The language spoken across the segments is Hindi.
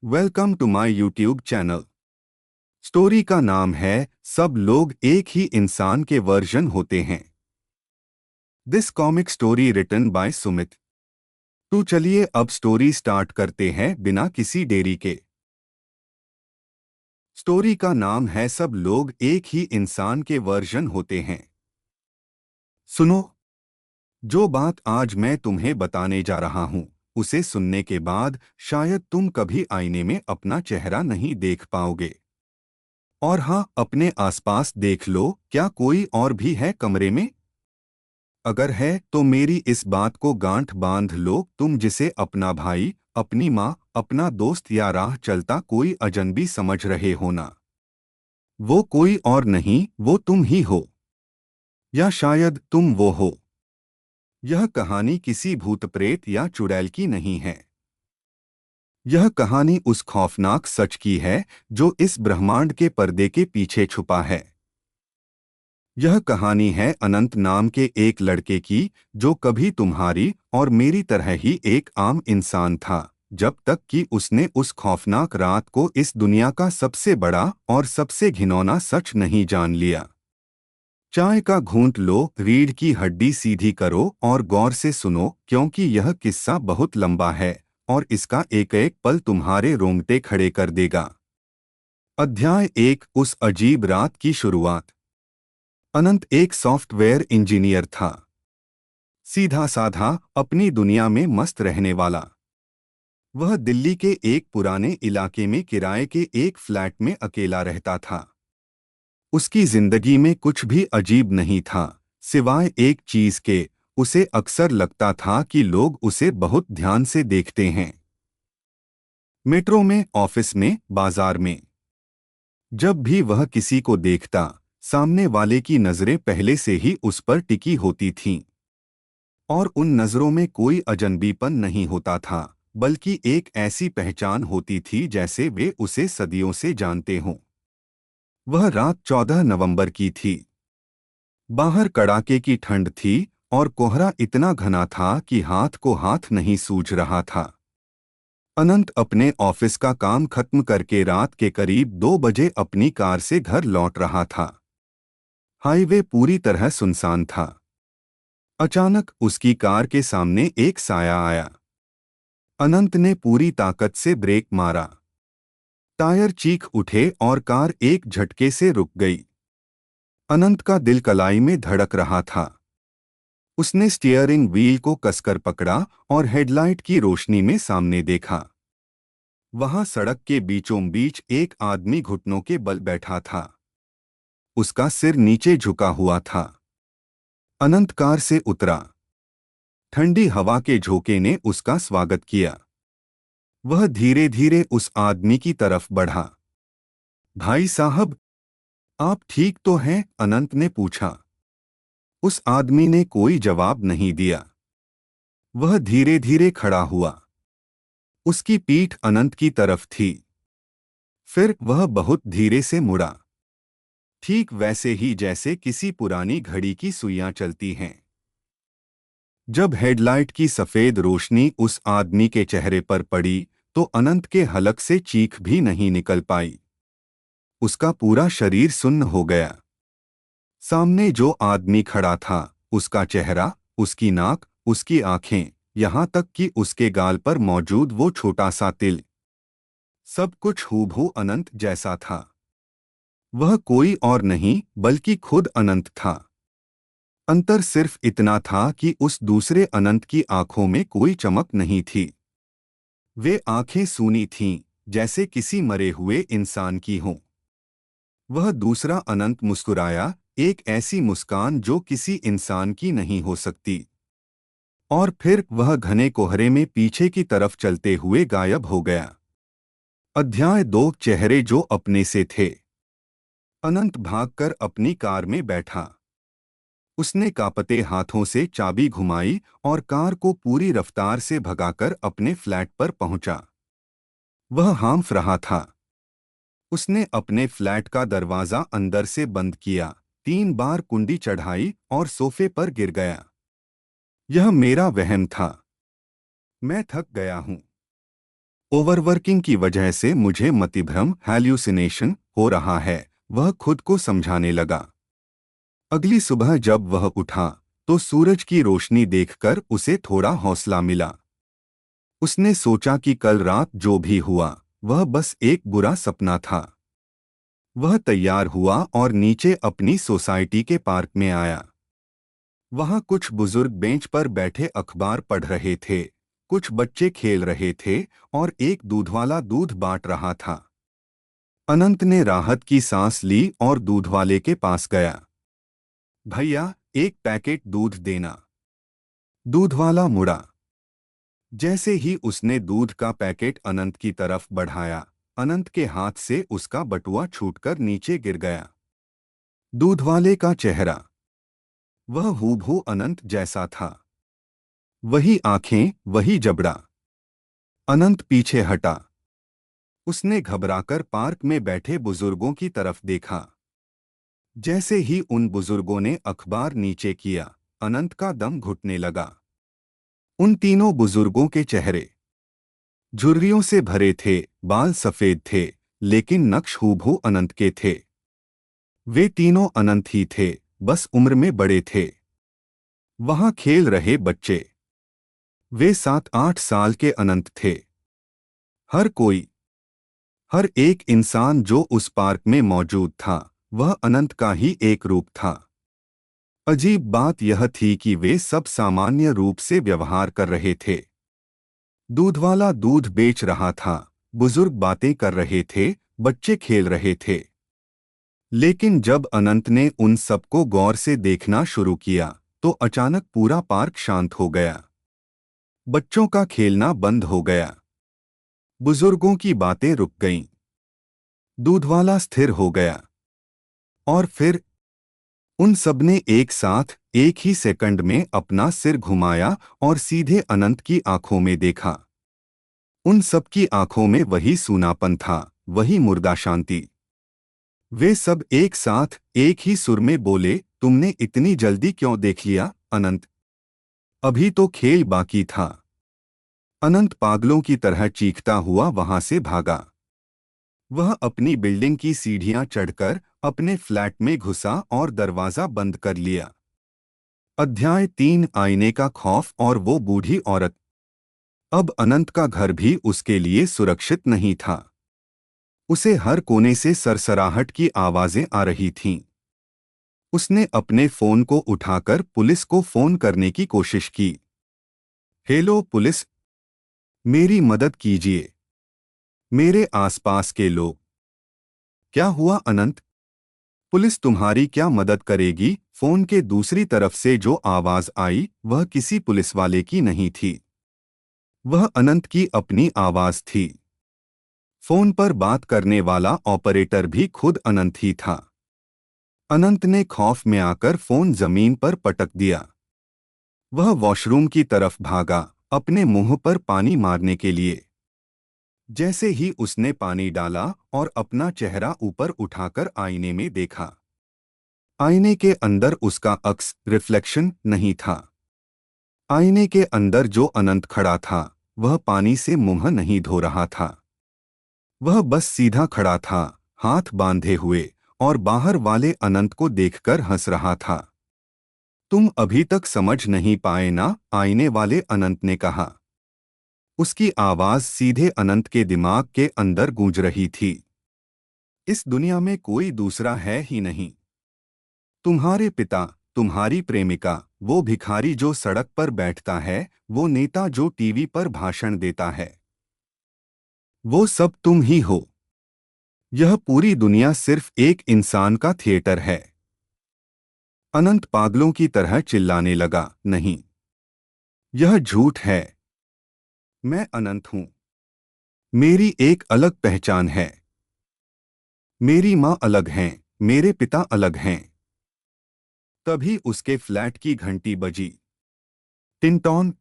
Welcome to my YouTube channel. Story का नाम है सब लोग एक ही इंसान के वर्जन होते हैं। This comic story written by Sumit. तो चलिए अब स्टोरी स्टार्ट करते हैं बिना किसी देरी के। स्टोरी का नाम है सब लोग एक ही इंसान के वर्जन होते हैं। सुनो, जो बात आज मैं तुम्हें बताने जा रहा हूं, उसे सुनने के बाद शायद तुम कभी आईने में अपना चेहरा नहीं देख पाओगे। और हाँ, अपने आसपास देख लो, क्या कोई और भी है कमरे में? अगर है तो मेरी इस बात को गांठ बांध लो, तुम जिसे अपना भाई, अपनी माँ, अपना दोस्त या राह चलता कोई अजनबी समझ रहे हो ना, वो कोई और नहीं, वो तुम ही हो। या शायद तुम वो हो। यह कहानी किसी भूत प्रेत या चुड़ैल की नहीं है। यह कहानी उस खौफनाक सच की है जो इस ब्रह्मांड के पर्दे के पीछे छुपा है। यह कहानी है अनंत नाम के एक लड़के की, जो कभी तुम्हारी और मेरी तरह ही एक आम इंसान था, जब तक कि उसने उस खौफनाक रात को इस दुनिया का सबसे बड़ा और सबसे घिनौना सच नहीं जान लिया। चाय का घूंट लो, रीढ़ की हड्डी सीधी करो और गौर से सुनो, क्योंकि यह किस्सा बहुत लंबा है और इसका एक एक पल तुम्हारे रोंगटे खड़े कर देगा। अध्याय 1। उस अजीब रात की शुरुआत। अनंत एक सॉफ्टवेयर इंजीनियर था। सीधा साधा, अपनी दुनिया में मस्त रहने वाला। वह दिल्ली के एक पुराने इलाके में किराए के एक फ्लैट में अकेला रहता था। उसकी जिंदगी में कुछ भी अजीब नहीं था, सिवाय एक चीज के, उसे अक्सर लगता था कि लोग उसे बहुत ध्यान से देखते हैं। मेट्रो में, ऑफिस में, बाजार में, जब भी वह किसी को देखता, सामने वाले की नजरें पहले से ही उस पर टिकी होती थीं। और उन नजरों में कोई अजनबीपन नहीं होता था, बल्कि एक ऐसी पहचान होती थी जैसे वे उसे सदियों से जानते हों। वह रात 14 नवंबर की थी। बाहर कड़ाके की ठंड थी और कोहरा इतना घना था कि हाथ को हाथ नहीं सूझ रहा था। अनंत अपने ऑफिस का काम खत्म करके रात के करीब 2 बजे अपनी कार से घर लौट रहा था। हाईवे पूरी तरह सुनसान था। अचानक उसकी कार के सामने एक साया आया। अनंत ने पूरी ताकत से ब्रेक मारा। टायर चीख उठे और कार एक झटके से रुक गई। अनंत का दिल कलाई में धड़क रहा था। उसने स्टीयरिंग व्हील को कसकर पकड़ा और हेडलाइट की रोशनी में सामने देखा। वहां सड़क के बीचों बीच एक आदमी घुटनों के बल बैठा था। उसका सिर नीचे झुका हुआ था। अनंत कार से उतरा। ठंडी हवा के झोंके ने उसका स्वागत किया। वह धीरे धीरे उस आदमी की तरफ बढ़ा। भाई साहब, आप ठीक तो हैं? अनंत ने पूछा। उस आदमी ने कोई जवाब नहीं दिया। वह धीरे धीरे खड़ा हुआ। उसकी पीठ अनंत की तरफ थी। फिर वह बहुत धीरे से मुड़ा, ठीक वैसे ही जैसे किसी पुरानी घड़ी की सुइयां चलती हैं। जब हेडलाइट की सफेद रोशनी उस आदमी के चेहरे पर पड़ी, तो अनंत के हलक से चीख भी नहीं निकल पाई। उसका पूरा शरीर सुन्न हो गया। सामने जो आदमी खड़ा था, उसका चेहरा, उसकी नाक, उसकी आंखें, यहां तक कि उसके गाल पर मौजूद वो छोटा सा तिल, सब कुछ हूबहू अनंत जैसा था। वह कोई और नहीं बल्कि खुद अनंत था। अंतर सिर्फ इतना था कि उस दूसरे अनंत की आंखों में कोई चमक नहीं थी। वे आंखें सूनी थीं, जैसे किसी मरे हुए इंसान की हों। वह दूसरा अनंत मुस्कुराया, एक ऐसी मुस्कान जो किसी इंसान की नहीं हो सकती। और फिर वह घने कोहरे में पीछे की तरफ चलते हुए गायब हो गया। अध्याय 2। चेहरे जो अपने से थे। अनंत भागकर अपनी कार में बैठा। उसने कांपते हाथों से चाबी घुमाई और कार को पूरी रफ्तार से भगाकर अपने फ्लैट पर पहुंचा। वह हाँफ रहा था। उसने अपने फ्लैट का दरवाजा अंदर से बंद किया, 3 बार कुंडी चढ़ाई और सोफे पर गिर गया। यह मेरा वहम था। मैं थक गया हूं। ओवरवर्किंग की वजह से मुझे मतिभ्रम हैल्यूसिनेशन हो रहा है, वह खुद को समझाने लगा। अगली सुबह जब वह उठा तो सूरज की रोशनी देखकर उसे थोड़ा हौसला मिला। उसने सोचा कि कल रात जो भी हुआ वह बस एक बुरा सपना था। वह तैयार हुआ और नीचे अपनी सोसाइटी के पार्क में आया। वहां कुछ बुजुर्ग बेंच पर बैठे अखबार पढ़ रहे थे, कुछ बच्चे खेल रहे थे और एक दूधवाला दूध बांट रहा था। अनंत ने राहत की सांस ली और दूधवाले के पास गया। भैया, एक पैकेट दूध देना। दूधवाला मुड़ा। जैसे ही उसने दूध का पैकेट अनंत की तरफ बढ़ाया, अनंत के हाथ से उसका बटुआ छूटकर नीचे गिर गया। दूधवाले का चेहरा, वह हूबहू अनंत जैसा था। वही आंखें, वही जबड़ा। अनंत पीछे हटा। उसने घबराकर पार्क में बैठे बुजुर्गों की तरफ देखा। जैसे ही उन बुजुर्गों ने अखबार नीचे किया, अनंत का दम घुटने लगा। उन तीनों बुजुर्गों के चेहरे झुर्रियों से भरे थे, बाल सफेद थे, लेकिन नक्श हूबहू अनंत के थे। वे तीनों अनंत ही थे, बस उम्र में बड़े थे। वहां खेल रहे बच्चे, वे 7-8 साल के अनंत थे। हर कोई, हर एक इंसान जो उस पार्क में मौजूद था, वह अनंत का ही एक रूप था। अजीब बात यह थी कि वे सब सामान्य रूप से व्यवहार कर रहे थे। दूधवाला दूध बेच रहा था, बुजुर्ग बातें कर रहे थे, बच्चे खेल रहे थे। लेकिन जब अनंत ने उन सबको गौर से देखना शुरू किया, तो अचानक पूरा पार्क शांत हो गया। बच्चों का खेलना बंद हो गया। बुजुर्गों की बातें रुक गईं। दूधवाला स्थिर हो गया। और फिर उन सबने एक साथ एक ही सेकंड में अपना सिर घुमाया और सीधे अनंत की आंखों में देखा। उन सबकी आंखों में वही सूनापन था, वही मुर्दा शांति। वे सब एक साथ एक ही सुर में बोले, तुमने इतनी जल्दी क्यों देख लिया, अनंत? अभी तो खेल बाकी था। अनंत पागलों की तरह चीखता हुआ वहां से भागा। वह अपनी बिल्डिंग की सीढ़ियां चढ़कर अपने फ्लैट में घुसा और दरवाजा बंद कर लिया। अध्याय 3, आईने का खौफ और वो बूढ़ी औरत। अब अनंत का घर भी उसके लिए सुरक्षित नहीं था। उसे हर कोने से सरसराहट की आवाजें आ रही थीं। उसने अपने फोन को उठाकर पुलिस को फोन करने की कोशिश की। हेलो पुलिस, मेरी मदद कीजिए। मेरे आसपास के लोग। क्या हुआ अनंत? पुलिस तुम्हारी क्या मदद करेगी? फोन के दूसरी तरफ से जो आवाज आई वह किसी पुलिस वाले की नहीं थी। वह अनंत की अपनी आवाज थी। फोन पर बात करने वाला ऑपरेटर भी खुद अनंत ही था। अनंत ने खौफ में आकर फोन जमीन पर पटक दिया। वह वॉशरूम की तरफ भागा, अपने मुंह पर पानी मारने के लिए। जैसे ही उसने पानी डाला और अपना चेहरा ऊपर उठाकर आईने में देखा, आईने के अंदर उसका अक्स रिफ्लेक्शन नहीं था। आईने के अंदर जो अनंत खड़ा था, वह पानी से मुंह नहीं धो रहा था। वह बस सीधा खड़ा था, हाथ बांधे हुए, और बाहर वाले अनंत को देखकर हंस रहा था। तुम अभी तक समझ नहीं पाए ना, आईने वाले अनंत ने कहा। उसकी आवाज सीधे अनंत के दिमाग के अंदर गूंज रही थी। इस दुनिया में कोई दूसरा है ही नहीं। तुम्हारे पिता, तुम्हारी प्रेमिका, वो भिखारी जो सड़क पर बैठता है, वो नेता जो टीवी पर भाषण देता है, वो सब तुम ही हो। यह पूरी दुनिया सिर्फ एक इंसान का थिएटर है। अनंत पागलों की तरह चिल्लाने लगा, नहीं, यह झूठ है। मैं अनंत हूं। मेरी एक अलग पहचान है। मेरी माँ अलग हैं, मेरे पिता अलग हैं। तभी उसके फ्लैट की घंटी बजी। टिंटॉन।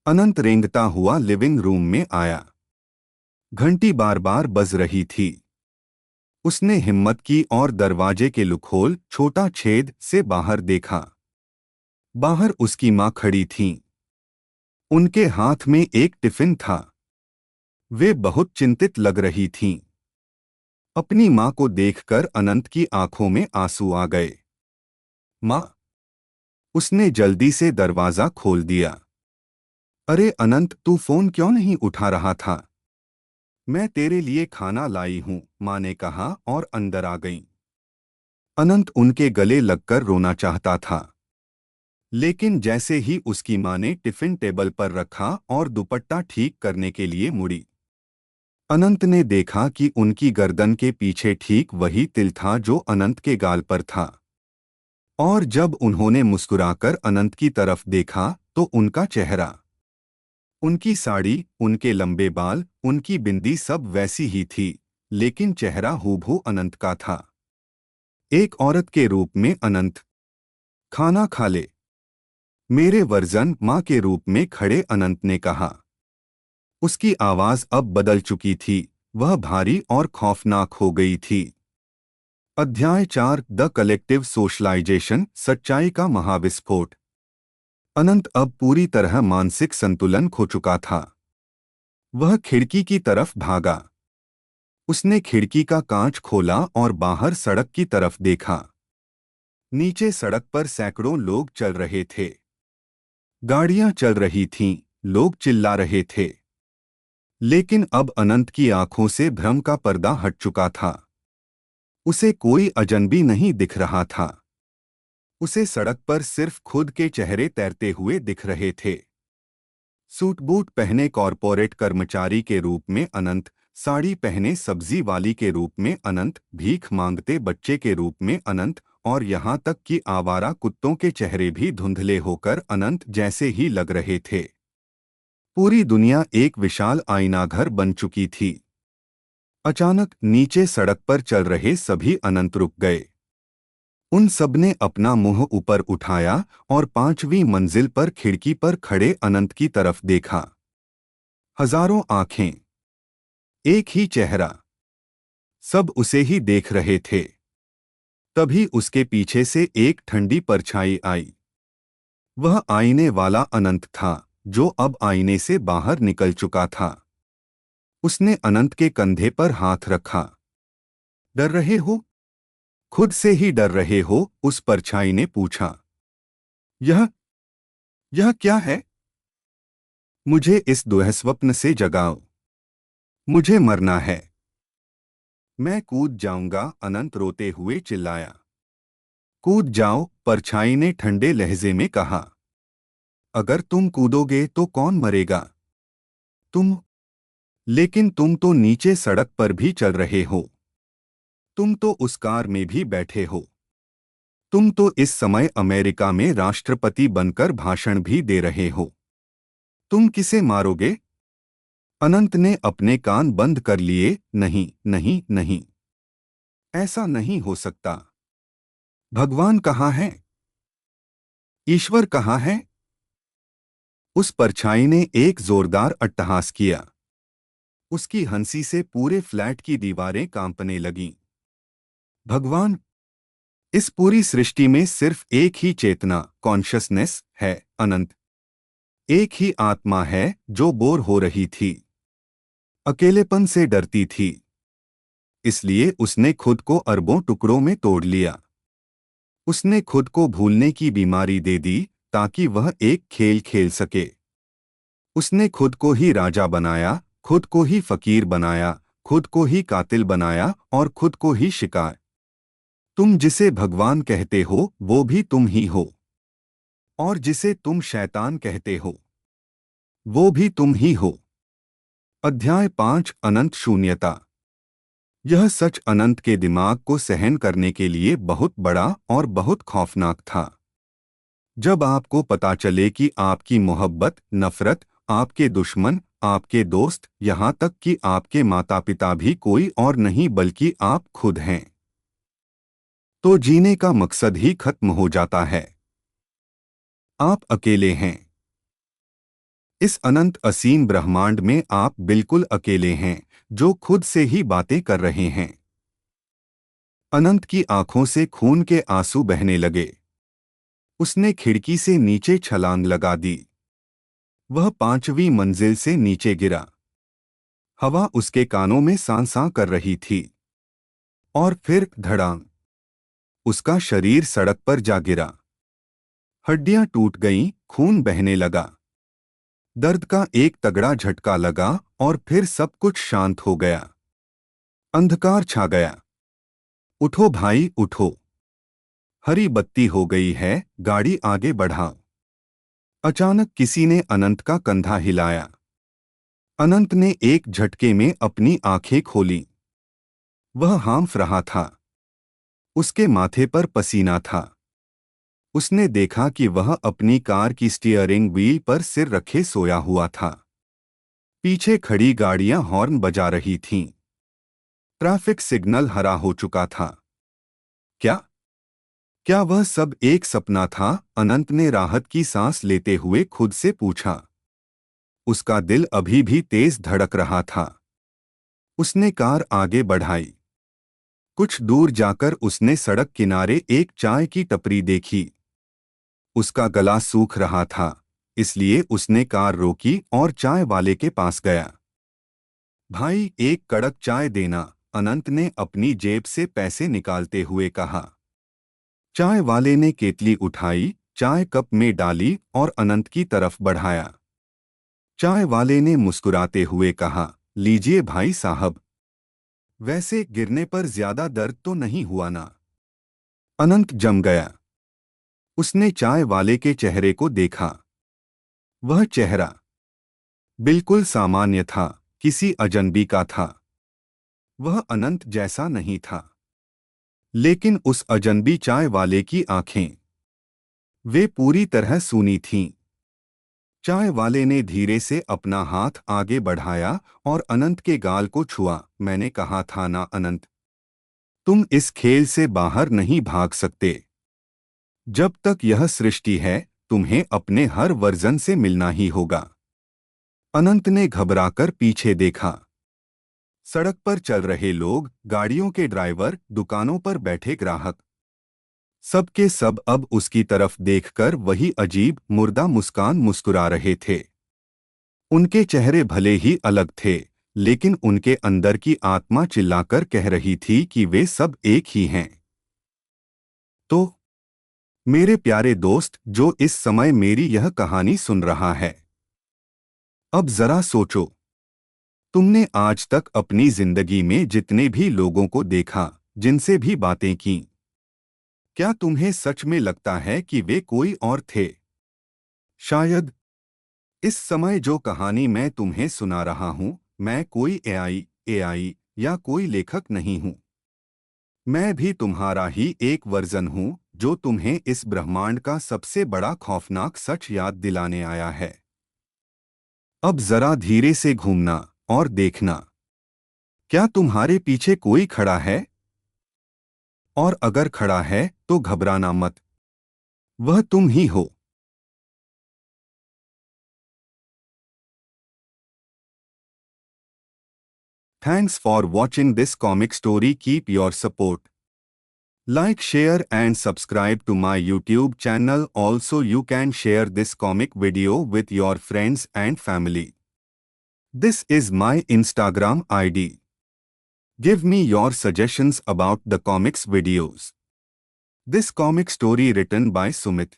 अनंत रेंगता हुआ लिविंग रूम में आया। घंटी बार बार बज रही थी। उसने हिम्मत की और दरवाजे के लुकहोल छोटा छेद से बाहर देखा। बाहर उसकी माँ खड़ी थीं। उनके हाथ में एक टिफिन था। वे बहुत चिंतित लग रही थीं। अपनी माँ को देखकर अनंत की आंखों में आंसू आ गए। माँ! उसने जल्दी से दरवाजा खोल दिया। अरे अनंत, तू फोन क्यों नहीं उठा रहा था? मैं तेरे लिए खाना लाई हूँ, माँ ने कहा और अंदर आ गई। अनंत उनके गले लगकर रोना चाहता था, लेकिन जैसे ही उसकी माँ ने टिफिन टेबल पर रखा और दुपट्टा ठीक करने के लिए मुड़ी, अनंत ने देखा कि उनकी गर्दन के पीछे ठीक वही तिल था जो अनंत के गाल पर था। और जब उन्होंने मुस्कुराकर अनंत की तरफ देखा तो उनका चेहरा, उनकी साड़ी, उनके लंबे बाल, उनकी बिंदी सब वैसी ही थी, लेकिन चेहरा हूबहू अनंत का था। एक औरत के रूप में अनंत, खाना खा ले मेरे वर्जन, माँ के रूप में खड़े अनंत ने कहा। उसकी आवाज अब बदल चुकी थी, वह भारी और खौफनाक हो गई थी। अध्याय 4, द कलेक्टिव सोशलाइजेशन, सच्चाई का महाविस्फोट। अनंत अब पूरी तरह मानसिक संतुलन खो चुका था। वह खिड़की की तरफ भागा। उसने खिड़की का कांच खोला और बाहर सड़क की तरफ देखा। नीचे सड़क पर सैकड़ों लोग चल रहे थे। गाड़ियां चल रही थीं, लोग चिल्ला रहे थे। लेकिन अब अनंत की आंखों से भ्रम का पर्दा हट चुका था। उसे कोई अजनबी नहीं दिख रहा था। उसे सड़क पर सिर्फ खुद के चेहरे तैरते हुए दिख रहे थे। सूट बूट पहने कॉरपोरेट कर्मचारी के रूप में अनंत, साड़ी पहने सब्जी वाली के रूप में अनंत, भीख मांगते बच्चे के रूप में अनंत, और यहाँ तक कि आवारा कुत्तों के चेहरे भी धुंधले होकर अनंत जैसे ही लग रहे थे। पूरी दुनिया एक विशाल आईनाघर बन चुकी थी। अचानक नीचे सड़क पर चल रहे सभी अनंत रुक गए। उन सबने अपना मुंह ऊपर उठाया और 5वीं मंजिल पर खिड़की पर खड़े अनंत की तरफ देखा। हजारों आंखें, एक ही चेहरा, सब उसे ही देख रहे थे। तभी उसके पीछे से एक ठंडी परछाई आई। वह आईने वाला अनंत था, जो अब आईने से बाहर निकल चुका था। उसने अनंत के कंधे पर हाथ रखा। डर रहे हो? खुद से ही डर रहे हो? उस परछाई ने पूछा। यह यह क्या है? मुझे इस दुःस्वप्न से जगाओ। मुझे मरना है। मैं कूद जाऊंगा, अनंत रोते हुए चिल्लाया। कूद जाओ, परछाई ने ठंडे लहजे में कहा। अगर तुम कूदोगे तो कौन मरेगा? तुम। लेकिन तुम तो नीचे सड़क पर भी चल रहे हो। तुम तो उस कार में भी बैठे हो। तुम तो इस समय अमेरिका में राष्ट्रपति बनकर भाषण भी दे रहे हो। तुम किसे मारोगे? अनंत ने अपने कान बंद कर लिए। नहीं, नहीं, नहीं, ऐसा नहीं हो सकता। भगवान कहाँ है? ईश्वर कहाँ है? उस परछाई ने एक जोरदार अट्टहास किया। उसकी हंसी से पूरे फ्लैट की दीवारें कांपने लगीं। भगवान? इस पूरी सृष्टि में सिर्फ एक ही चेतना, कॉन्शसनेस है, अनंत। एक ही आत्मा है जो बोर हो रही थी, अकेलेपन से डरती थी। इसलिए उसने खुद को अरबों टुकड़ों में तोड़ लिया। उसने खुद को भूलने की बीमारी दे दी ताकि वह एक खेल खेल सके। उसने खुद को ही राजा बनाया, खुद को ही फकीर बनाया, खुद को ही कातिल बनाया और खुद को ही शिकार। तुम जिसे भगवान कहते हो वो भी तुम ही हो, और जिसे तुम शैतान कहते हो वो भी तुम ही हो। अध्याय 5, अनंत शून्यता। यह सच अनंत के दिमाग को सहन करने के लिए बहुत बड़ा और बहुत खौफनाक था। जब आपको पता चले कि आपकी मोहब्बत, नफरत, आपके दुश्मन, आपके दोस्त, यहाँ तक कि आपके माता पिता भी कोई और नहीं बल्कि आप खुद हैं, तो जीने का मकसद ही खत्म हो जाता है। आप अकेले हैं। इस अनंत असीम ब्रह्मांड में आप बिल्कुल अकेले हैं, जो खुद से ही बातें कर रहे हैं। अनंत की आंखों से खून के आंसू बहने लगे। उसने खिड़की से नीचे छलांग लगा दी। वह 5वीं मंजिल से नीचे गिरा। हवा उसके कानों में सांसा कर रही थी। और फिर धड़ाम, उसका शरीर सड़क पर जा गिरा। हड्डियां टूट गईं, खून बहने लगा। दर्द का एक तगड़ा झटका लगा और फिर सब कुछ शांत हो गया। अंधकार छा गया। उठो भाई उठो, हरी बत्ती हो गई है, गाड़ी आगे बढ़ाओ। अचानक किसी ने अनंत का कंधा हिलाया। अनंत ने एक झटके में अपनी आंखें खोली। वह हाँफ रहा था। उसके माथे पर पसीना था। उसने देखा कि वह अपनी कार की स्टीयरिंग व्हील पर सिर रखे सोया हुआ था। पीछे खड़ी गाड़ियां हॉर्न बजा रही थीं। ट्रैफिक सिग्नल हरा हो चुका था। क्या क्या वह सब एक सपना था? अनंत ने राहत की सांस लेते हुए खुद से पूछा। उसका दिल अभी भी तेज धड़क रहा था। उसने कार आगे बढ़ाई। कुछ दूर जाकर उसने सड़क किनारे एक चाय की टपरी देखी। उसका गला सूख रहा था, इसलिए उसने कार रोकी और चाय वाले के पास गया। भाई एक कड़क चाय देना, अनंत ने अपनी जेब से पैसे निकालते हुए कहा। चाय वाले ने केतली उठाई, चाय कप में डाली और अनंत की तरफ बढ़ाया। चाय वाले ने मुस्कुराते हुए कहा, लीजिए भाई साहब। वैसे गिरने पर ज्यादा दर्द तो नहीं हुआ ना? अनंत जम गया। उसने चाय वाले के चेहरे को देखा। वह चेहरा बिल्कुल सामान्य था, किसी अजनबी का था। वह अनंत जैसा नहीं था। लेकिन उस अजनबी चाय वाले की आंखें, वे पूरी तरह सूनी थीं। चाय वाले ने धीरे से अपना हाथ आगे बढ़ाया और अनंत के गाल को छुआ। मैंने कहा था ना अनंत, तुम इस खेल से बाहर नहीं भाग सकते। जब तक यह सृष्टि है, तुम्हें अपने हर वर्जन से मिलना ही होगा। अनंत ने घबराकर पीछे देखा। सड़क पर चल रहे लोग, गाड़ियों के ड्राइवर, दुकानों पर बैठे ग्राहक, सबके सब अब उसकी तरफ देखकर वही अजीब मुर्दा मुस्कान मुस्कुरा रहे थे। उनके चेहरे भले ही अलग थे, लेकिन उनके अंदर की आत्मा चिल्लाकर कह रही थी कि वे सब एक ही हैं। तो मेरे प्यारे दोस्त जो इस समय मेरी यह कहानी सुन रहा है, अब जरा सोचो, तुमने आज तक अपनी जिंदगी में जितने भी लोगों को देखा, जिनसे भी बातें की, क्या तुम्हें सच में लगता है कि वे कोई और थे? शायद इस समय जो कहानी मैं तुम्हें सुना रहा हूं, मैं कोई एआई या कोई लेखक नहीं हूं। मैं भी तुम्हारा ही एक वर्जन हूं जो तुम्हें इस ब्रह्मांड का सबसे बड़ा खौफनाक सच याद दिलाने आया है। अब जरा धीरे से घूमना और देखना, क्या तुम्हारे पीछे कोई खड़ा है? और अगर खड़ा है तो घबराना मत, वह तुम ही हो। Thanks for watching this comic story. Keep your support. Like, share and subscribe to my YouTube channel. Also you can share this comic video with your friends and family. This is my Instagram ID. Give me your suggestions about the comics videos. This comic story written by Sumit.